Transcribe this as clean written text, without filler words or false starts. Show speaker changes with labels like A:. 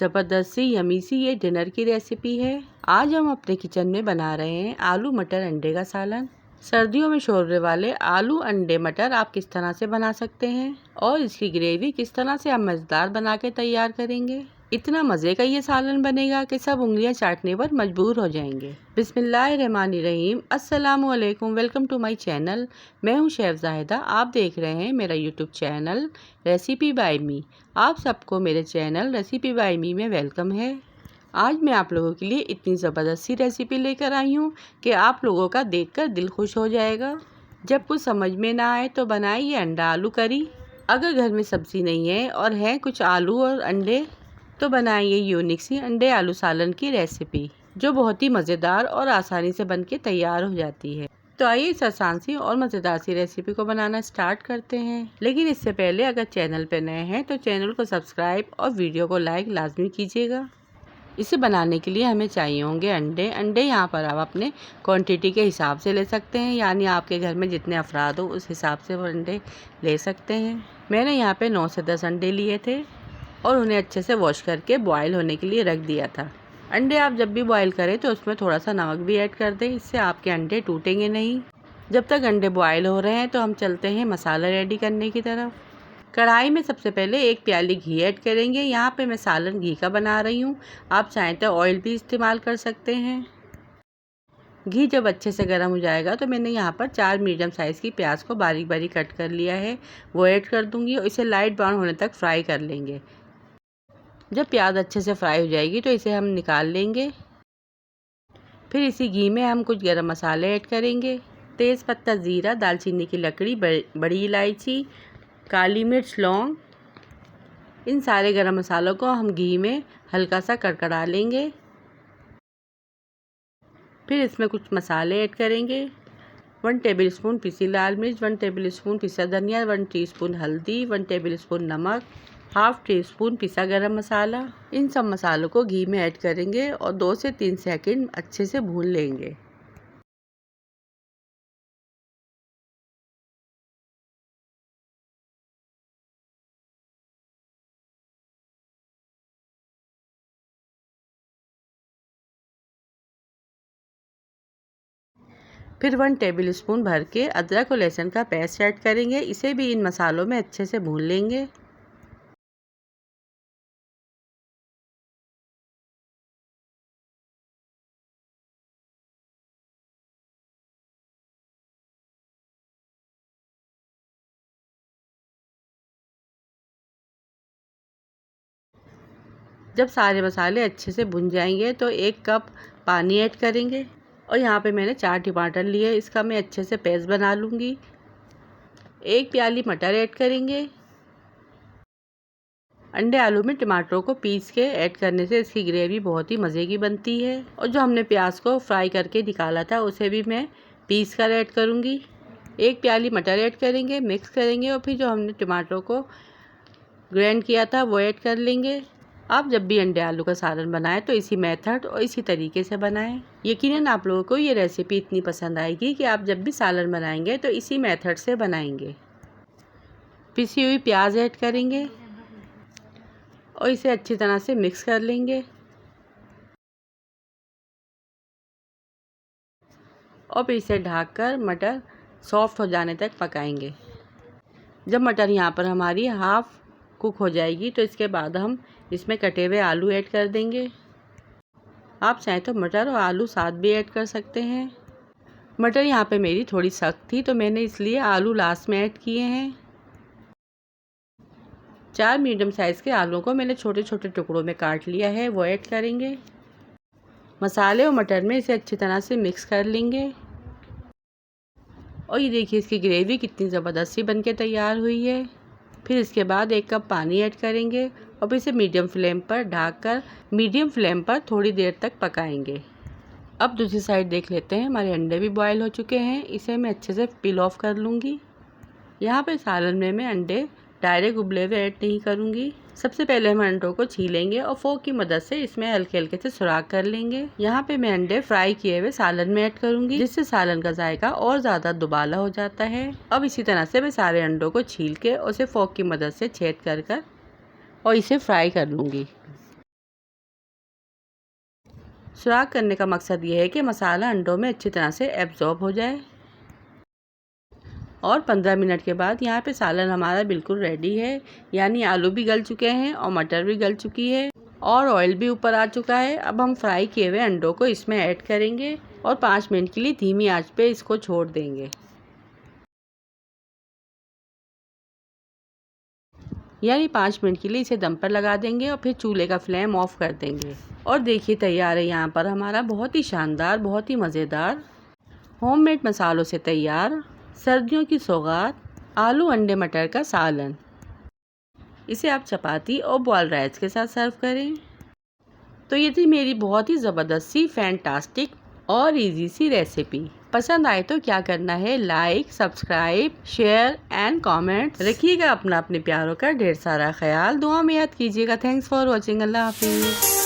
A: ज़बरदस्त सी यमी सी ये डिनर की रेसिपी है। आज हम अपने किचन में बना रहे हैं आलू मटर अंडे का सालन। सर्दियों में शोरबे वाले आलू अंडे मटर आप किस तरह से बना सकते हैं और इसकी ग्रेवी किस तरह से हम मज़ेदार बना के तैयार करेंगे। इतना मज़े का ये सालन बनेगा कि सब उंगलियां चाटने पर मजबूर हो जाएंगे। बिस्मिल्लाहिर्रहमानिर्रहीम। अस्सलामुअलैकुम। Welcome to my channel. मैं हूं शेफ ज़ाहिदा। आप देख रहे हैं मेरा YouTube channel recipe by me. आप सबको मेरे चैनल रेसिपी बाय मी में वेलकम है। आज मैं आप लोगों के लिए इतनी ज़बरदस्त सी रेसिपी लेकर आई हूँ कि आप लोगों का देखकर दिल खुश हो जाएगा। जब कुछ समझ में ना आए तो बनाइए अंडा आलू करी। अगर घर में सब्ज़ी नहीं है और है कुछ आलू और अंडे तो बनाइए यूनिक सी अंडे आलू सालन की रेसिपी, जो बहुत ही मज़ेदार और आसानी से बनके तैयार हो जाती है। तो आइए इस आसान सी और मज़ेदार सी रेसिपी को बनाना स्टार्ट करते हैं। लेकिन इससे पहले अगर चैनल पर नए हैं तो चैनल को सब्सक्राइब और वीडियो को लाइक लाजमी कीजिएगा। इसे बनाने के लिए हमें चाहिए होंगे अंडे यहाँ पर आप अपने क्वांटिटी के हिसाब से ले सकते हैं, यानी आपके घर में जितने अफराद हो उस हिसाब से वो अंडे ले सकते हैं। मैंने यहाँ पे 9 से 10 अंडे लिए थे और उन्हें अच्छे से वॉश करके बॉयल होने के लिए रख दिया था। अंडे आप जब भी बॉयल करें तो उसमें थोड़ा सा नमक भी ऐड कर दें, इससे आपके अंडे टूटेंगे नहीं। जब तक अंडे बॉयल हो रहे हैं तो हम चलते हैं मसाला रेडी करने की तरफ। कढ़ाई में सबसे पहले 1 प्याली घी ऐड करेंगे। यहाँ पे मैं सालन घी का बना रही हूँ, आप चाहें तो ऑयल भी इस्तेमाल कर सकते हैं। घी जब अच्छे से गर्म हो जाएगा तो मैंने यहाँ पर 4 मीडियम साइज़ की प्याज को बारीक बारीक कट कर लिया है, वो ऐड कर दूँगी और इसे लाइट ब्राउन होने तक फ्राई कर लेंगे। जब प्याज अच्छे से फ्राई हो जाएगी तो इसे हम निकाल लेंगे। फिर इसी घी में हम कुछ गरम मसाले ऐड करेंगे। तेज़ पत्ता, ज़ीरा, दालचीनी की लकड़ी, बड़ी इलायची, काली मिर्च, लौंग, इन सारे गरम मसालों को हम घी में हल्का सा कड़कड़ा लेंगे। फिर इसमें कुछ मसाले ऐड करेंगे। 1 टेबलस्पून पिसी लाल मिर्च, 1 टेबलस्पून पिसा धनिया, 1 टीस्पून हल्दी, 1 टेबलस्पून नमक, हाफ टी स्पून पिसा गरम मसाला। इन सब मसालों को घी में ऐड करेंगे और 2 से 3 सेकंड अच्छे से भून लेंगे। फिर 1 टेबलस्पून भर के अदरक और लहसुन का पेस्ट ऐड करेंगे, इसे भी इन मसालों में अच्छे से भून लेंगे। जब सारे मसाले अच्छे से भुन जाएंगे तो 1 कप पानी ऐड करेंगे और यहाँ पे मैंने 4 टमाटर लिए, इसका मैं अच्छे से पेस्ट बना लूँगी। 1 प्याली मटर ऐड करेंगे। अंडे आलू में टमाटरों को पीस के ऐड करने से इसकी ग्रेवी बहुत ही मज़े की बनती है। और जो हमने प्याज को फ्राई करके निकाला था उसे भी मैं पीस कर ऐड करूँगी। 1 प्याली मटर ऐड करेंगे, मिक्स करेंगे और फिर जो हमने टमाटरों को ग्राइंड किया था वो ऐड कर लेंगे। आप जब भी अंडे आलू का सालन बनाएं तो इसी मेथड और इसी तरीके से बनाएं। यकीनन आप लोगों को ये रेसिपी इतनी पसंद आएगी कि आप जब भी सालन बनाएंगे तो इसी मेथड से बनाएंगे। पिसी हुई प्याज ऐड करेंगे और इसे अच्छी तरह से मिक्स कर लेंगे और फिर इसे ढककर मटर सॉफ्ट हो जाने तक पकाएंगे। जब मटर यहाँ पर हमारी हाफ कुक हो जाएगी तो इसके बाद हम इसमें कटे हुए आलू ऐड कर देंगे। आप चाहें तो मटर और आलू साथ भी ऐड कर सकते हैं। मटर यहाँ पे मेरी थोड़ी सख्त थी तो मैंने इसलिए आलू लास्ट में ऐड किए हैं। 4 मीडियम साइज़ के आलूओं को मैंने छोटे छोटे टुकड़ों में काट लिया है, वो ऐड करेंगे। मसाले और मटर में इसे अच्छी तरह से मिक्स कर लेंगे और ये देखिए इसकी ग्रेवी कितनी ज़बरदस्त सी बनके तैयार हुई है। फिर इसके बाद 1 कप पानी ऐड करेंगे और फिर इसे मीडियम फ्लेम पर ढककर मीडियम फ्लेम पर थोड़ी देर तक पकाएंगे। अब दूसरी साइड देख लेते हैं, हमारे अंडे भी बॉयल हो चुके हैं। इसे मैं अच्छे से पील ऑफ कर लूँगी। यहाँ पे सालन में मैं अंडे डायरेक्ट उबले हुए ऐड नहीं करूँगी। सबसे पहले हम अंडों को छीलेंगे और फोक की मदद से इसमें हल्के हल्के से सुराख कर लेंगे। यहाँ पे मैं अंडे फ्राई किए हुए सालन में ऐड करूँगी, जिससे सालन का जायका और ज़्यादा दुबाला हो जाता है। अब इसी तरह से मैं सारे अंडों को छील के उसे फोक की मदद से छेद कर और इसे फ्राई कर लूँगी। सुराख करने का मकसद ये है कि मसाला अंडों में अच्छी तरह से एब्जॉर्ब हो जाए। और 15 मिनट के बाद यहाँ पे सालन हमारा बिल्कुल रेडी है, यानी आलू भी गल चुके हैं और मटर भी गल चुकी है और ऑयल भी ऊपर आ चुका है। अब हम फ्राई किए हुए अंडों को इसमें ऐड करेंगे और 5 मिनट के लिए धीमी आंच पे इसको छोड़ देंगे, यानी 5 मिनट के लिए इसे दम पर लगा देंगे और फिर चूल्हे का फ्लेम ऑफ कर देंगे। और देखिए तैयार है यहाँ पर हमारा बहुत ही शानदार, बहुत ही मज़ेदार होममेड मसालों से तैयार सर्दियों की सौगात आलू अंडे मटर का सालन। इसे आप चपाती और बॉइल्ड राइस के साथ सर्व करें। तो ये थी मेरी बहुत ही ज़बरदस्त सी फैंटास्टिक और इजी सी रेसिपी। पसंद आए तो क्या करना है, like, subscribe, share and comment. रखिएगा अपना अपने प्यारों का ढेर सारा ख्याल, दुआ में याद कीजिएगा। Thanks for watching. अल्लाह हाफिज़।